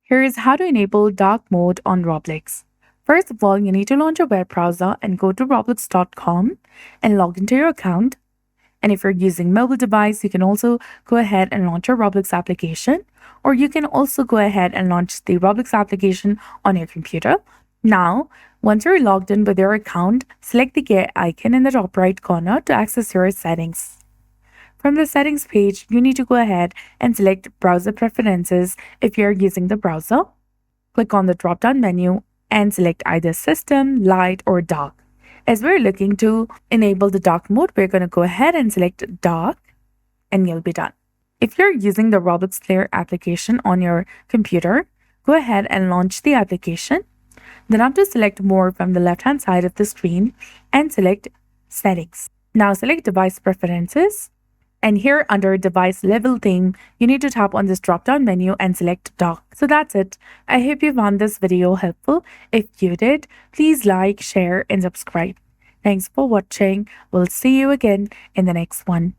Here is how to enable dark mode on Roblox. First of all, you need to launch a web browser and go to roblox.com and log into your account. And if you're using mobile device, you can also go ahead and launch your Roblox application, or you can also go ahead and launch the Roblox application on your computer. Now, once you're logged in with your account, select the gear icon in the top right corner to access your settings. From the settings page, you need to go ahead and select browser preferences if you're using the browser. Click on the drop-down menu and select either system, light, or dark. As we're looking to enable the dark mode, we're going to go ahead and select dark and you'll be done. If you're using the Roblox Player application on your computer, go ahead and launch the application. Then have to select more from the left-hand side of the screen and select settings. Now select device preferences. And here under device level theme, you need to tap on this drop-down menu and select dark. So that's it. I hope you found this video helpful. If you did, please like, share, and subscribe. Thanks for watching. We'll see you again in the next one.